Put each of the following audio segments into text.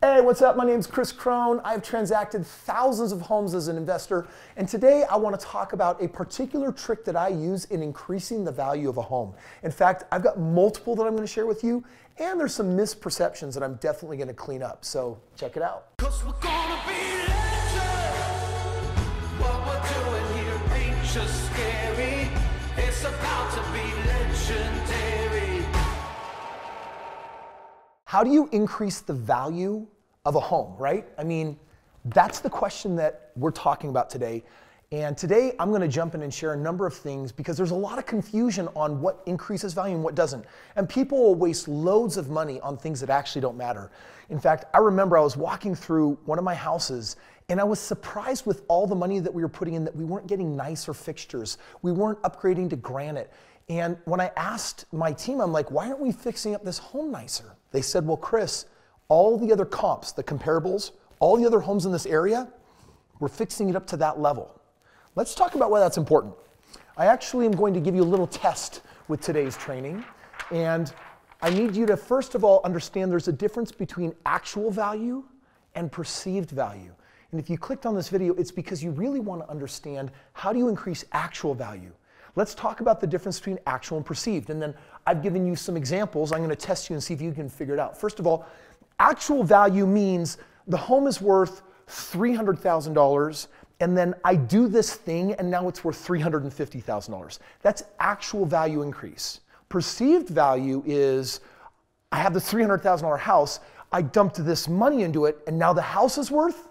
Hey, what's up? My name's Kris Krohn. I've transacted thousands of homes as an investor, and today I want to talk about a particular trick that I use in increasing the value of a home. In fact, I've got multiple that I'm going to share with you, and there's some misperceptions that I'm definitely going to clean up. So check it out. 'Cause we're gonna be legends. What we're doing here ain't just scary. It's about to be legendary. How do you increase the value of a home, right? I mean, that's the question that we're talking about today. And today I'm going to jump in and share a number of things because there's a lot of confusion on what increases value and what doesn't. And people will waste loads of money on things that actually don't matter. In fact, I remember I was walking through one of my houses and I was surprised with all the money that we were putting in that we weren't getting nicer fixtures. We weren't upgrading to granite. And when I asked my team, I'm like, why aren't we fixing up this home nicer? They said, well, Kris, all the other comps, the comparables, all the other homes in this area, we're fixing it up to that level. Let's talk about why that's important. I actually am going to give you a little test with today's training. And I need you to, first of all, understand there's a difference between actual value and perceived value. And if you clicked on this video, it's because you really want to understand how do you increase actual value. Let's talk about the difference between actual and perceived. And then I've given you some examples. I'm going to test you and see if you can figure it out. First of all, actual value means the home is worth $300,000 and then I do this thing and now it's worth $350,000. That's actual value increase. Perceived value is I have this $300,000 house, I dumped this money into it and now the house is worth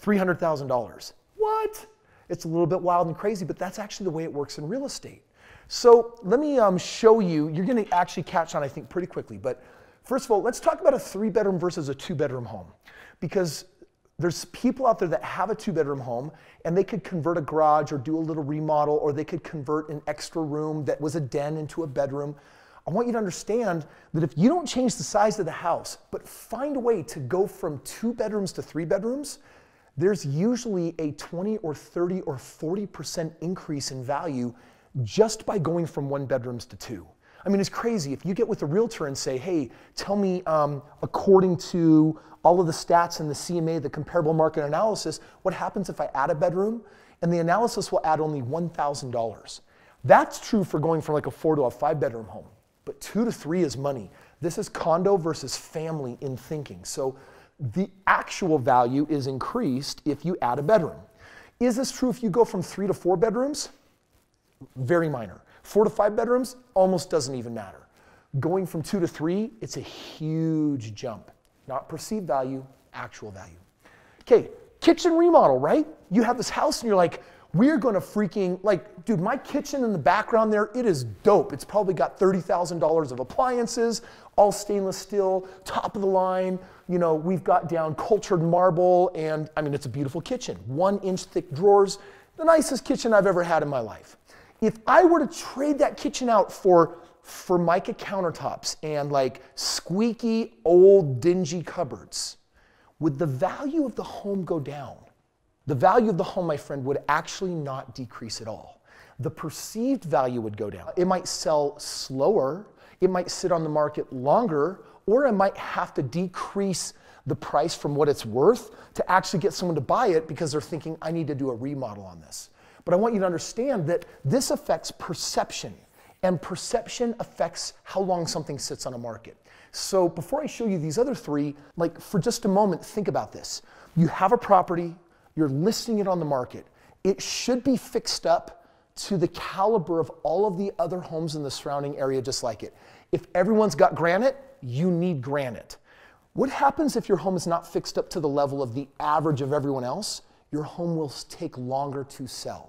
$300,000. What? It's a little bit wild and crazy, but that's actually the way it works in real estate. So let me show you, you're gonna actually catch on I think pretty quickly, but first of all, let's talk about a 3-bedroom versus a 2-bedroom home. Because there's people out there that have a 2-bedroom home and they could convert a garage or do a little remodel, or they could convert an extra room that was a den into a bedroom. I want you to understand that if you don't change the size of the house, but find a way to go from 2 bedrooms to 3 bedrooms, there's usually a 20 or 30 or 40% increase in value just by going from 1 bedrooms to 2. I mean, it's crazy. If you get with a realtor and say, hey, tell me according to all of the stats in the CMA, the comparable market analysis, what happens if I add a bedroom? And the analysis will add only $1,000. That's true for going from like a 4 to a 5-bedroom home. But 2 to 3 is money. This is condo versus family in thinking. So the actual value is increased if you add a bedroom. Is this true if you go from 3 to 4 bedrooms? Very minor. 4 to 5 bedrooms almost doesn't even matter. Going from 2 to 3, it's a huge jump. Not perceived value, actual value. Okay, kitchen remodel, right? You have this house and you're like, we're gonna freaking, like, dude, my kitchen in the background there, it is dope. It's probably got $30,000 of appliances, all stainless steel, top of the line. You know, we've got down cultured marble, and I mean, it's a beautiful kitchen. 1-inch thick drawers, the nicest kitchen I've ever had in my life. If I were to trade that kitchen out for Formica countertops and like squeaky, old, dingy cupboards, would the value of the home go down? The value of the home, my friend, would actually not decrease at all. The perceived value would go down. It might sell slower, it might sit on the market longer, or it might have to decrease the price from what it's worth to actually get someone to buy it because they're thinking, I need to do a remodel on this. But I want you to understand that this affects perception, and perception affects how long something sits on a market. So before I show you these other 3, like for just a moment, think about this. You have a property, you're listing it on the market. It should be fixed up to the caliber of all of the other homes in the surrounding area just like it. If everyone's got granite, you need granite. What happens if your home is not fixed up to the level of the average of everyone else? Your home will take longer to sell.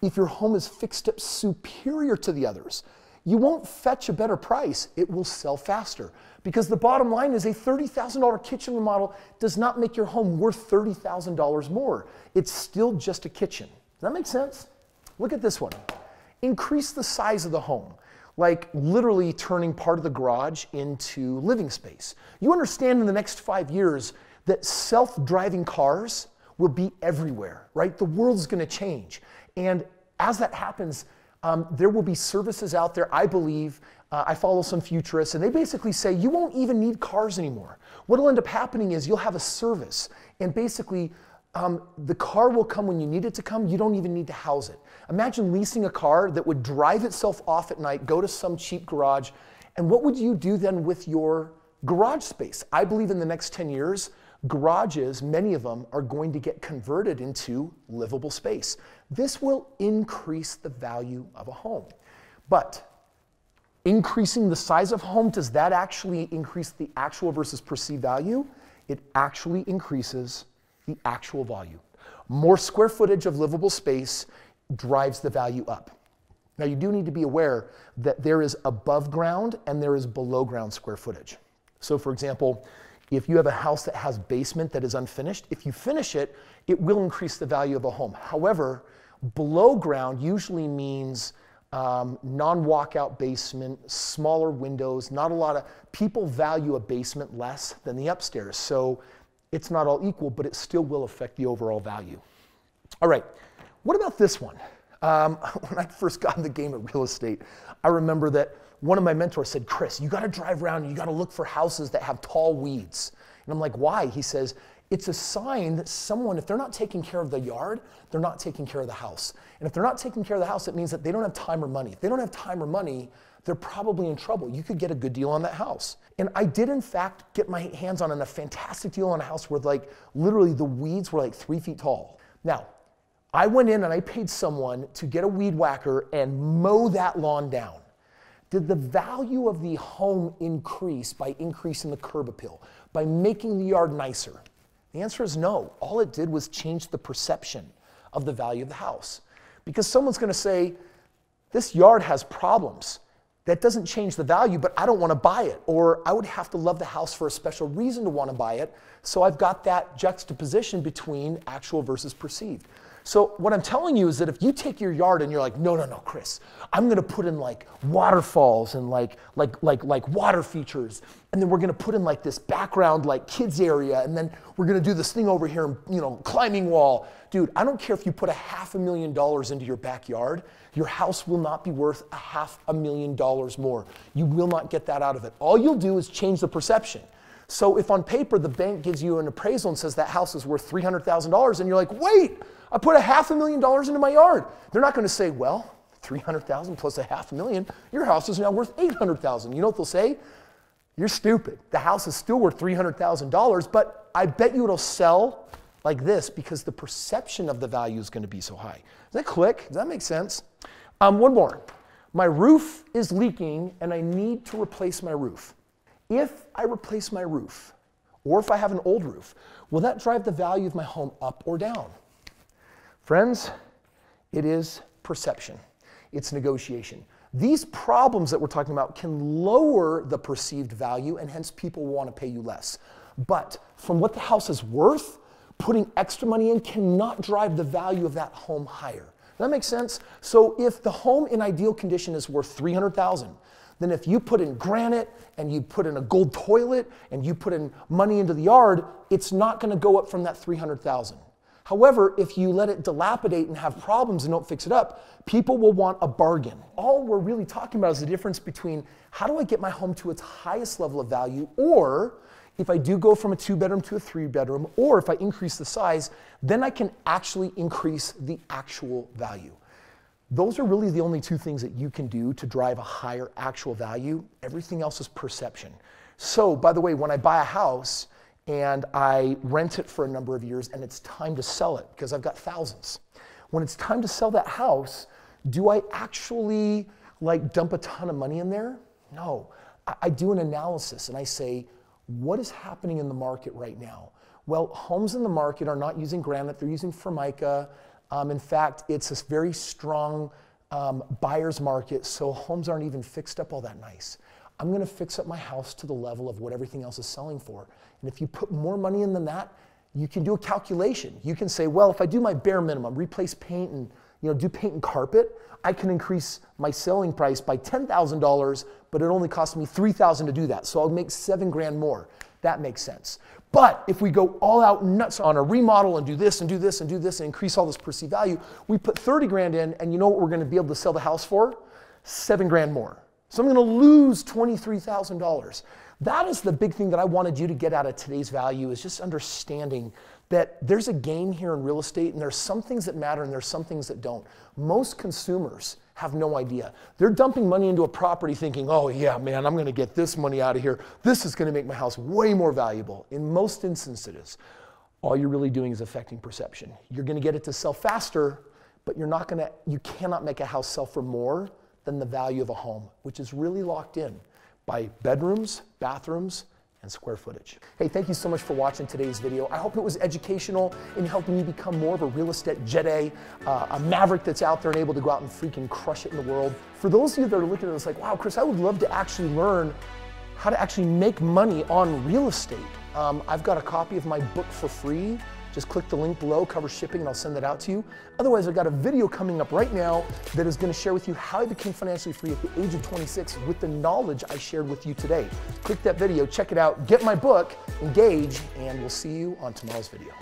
If your home is fixed up superior to the others, you won't fetch a better price. It will sell faster. Because the bottom line is a $30,000 kitchen remodel does not make your home worth $30,000 more. It's still just a kitchen. Does that make sense? Look at this one. Increase the size of the home, like literally turning part of the garage into living space. You understand in the next 5 years that self-driving cars will be everywhere, right? The world's gonna change. And as that happens, there will be services out there, I believe, I follow some futurists, and they basically say you won't even need cars anymore. What'll end up happening is you'll have a service, and basically the car will come when you need it to come. You don't even need to house it. Imagine leasing a car that would drive itself off at night, go to some cheap garage, and what would you do then with your garage space? I believe in the next 10 years, garages, many of them, are going to get converted into livable space. This will increase the value of a home. But increasing the size of home, does that actually increase the actual versus perceived value? It actually increases the actual value. More square footage of livable space drives the value up. Now you do need to be aware that there is above ground and there is below ground square footage. So for example, if you have a house that has basement that is unfinished, if you finish it, it will increase the value of a home. However, below ground usually means non-walkout basement, smaller windows, not a lot of, people value a basement less than the upstairs. So it's not all equal, but it still will affect the overall value. All right, what about this one? When I first got in the game of real estate, I remember that one of my mentors said, Kris, you gotta drive around and you gotta look for houses that have tall weeds. And I'm like, why? He says, it's a sign that someone, if they're not taking care of the yard, they're not taking care of the house. And if they're not taking care of the house, it means that they don't have time or money. If they don't have time or money, they're probably in trouble. You could get a good deal on that house. And I did in fact get my hands on a fantastic deal on a house where like literally the weeds were like 3 feet tall. Now, I went in and I paid someone to get a weed whacker and mow that lawn down. Did the value of the home increase by increasing the curb appeal, by making the yard nicer? The answer is no. All it did was change the perception of the value of the house. Because someone's going to say, this yard has problems. That doesn't change the value, but I don't want to buy it. Or I would have to love the house for a special reason to want to buy it. So I've got that juxtaposition between actual versus perceived. So what I'm telling you is that if you take your yard and you're like, no, Kris, I'm going to put in like waterfalls and like water features, and then we're going to put in like this background like kids area, and then we're going to do this thing over here, climbing wall. Dude, I don't care if you put $500,000 into your backyard, your house will not be worth $500,000 more. You will not get that out of it. All you'll do is change the perception. So if on paper the bank gives you an appraisal and says that house is worth $300,000, and you're like, wait, I put $500,000 into my yard. They're not going to say, well, 300,000 plus $500,000, your house is now worth 800,000. You know what they'll say? You're stupid. The house is still worth $300,000, but I bet you it'll sell like this because the perception of the value is going to be so high. Does that click? Does that make sense? One more. My roof is leaking and I need to replace my roof. If I replace my roof, or if I have an old roof, will that drive the value of my home up or down? Friends, it is perception. It's negotiation. These problems that we're talking about can lower the perceived value, and hence people will want to pay you less. But from what the house is worth, putting extra money in cannot drive the value of that home higher. Does that make sense? So if the home in ideal condition is worth $300,000, then if you put in granite and you put in a gold toilet and you put in money into the yard, it's not going to go up from that $300,000. However, if you let it dilapidate and have problems and don't fix it up, people will want a bargain. All we're really talking about is the difference between how do I get my home to its highest level of value, or if I do go from a 2-bedroom to a 3-bedroom, or if I increase the size, then I can actually increase the actual value. Those are really the only two things that you can do to drive a higher actual value. Everything else is perception. So, by the way, when I buy a house and I rent it for a number of years and it's time to sell it, because I've got thousands. When it's time to sell that house, do I actually dump a ton of money in there? No. I do an analysis and I say, what is happening in the market right now? Well, homes in the market are not using granite, they're using Formica. In fact, it's a very strong buyer's market, so homes aren't even fixed up all that nice. I'm going to fix up my house to the level of what everything else is selling for. And if you put more money in than that, you can do a calculation. You can say, well, if I do my bare minimum, replace paint and do paint and carpet, I can increase my selling price by $10,000, but it only costs me $3,000 to do that. So I'll make $7,000 more. That makes sense. But if we go all out nuts on a remodel and do this and do this and do this and increase all this perceived value, we put $30,000 in, and you know what we're going to be able to sell the house for? $7,000 more. So I'm going to lose $23,000. That is the big thing that I wanted you to get out of today's value, is just understanding that there's a game here in real estate, and there's some things that matter and there's some things that don't. Most consumers have no idea. They're dumping money into a property thinking, oh yeah, man, I'm going to get this money out of here. This is going to make my house way more valuable. In most instances, all you're really doing is affecting perception. You're going to get it to sell faster, but you cannot make a house sell for more than the value of a home, which is really locked in by bedrooms, bathrooms, and square footage. Hey, thank you so much for watching today's video. I hope it was educational in helping you become more of a real estate jet a maverick that's out there and able to go out and freaking crush it in the world. For those of you that are looking at this like, wow, Kris, I would love to actually learn how to actually make money on real estate. I've got a copy of my book for free. Just click the link below, cover shipping, and I'll send that out to you. Otherwise, I've got a video coming up right now that is going to share with you how I became financially free at the age of 26 with the knowledge I shared with you today. Click that video, check it out, get my book, engage, and we'll see you on tomorrow's video.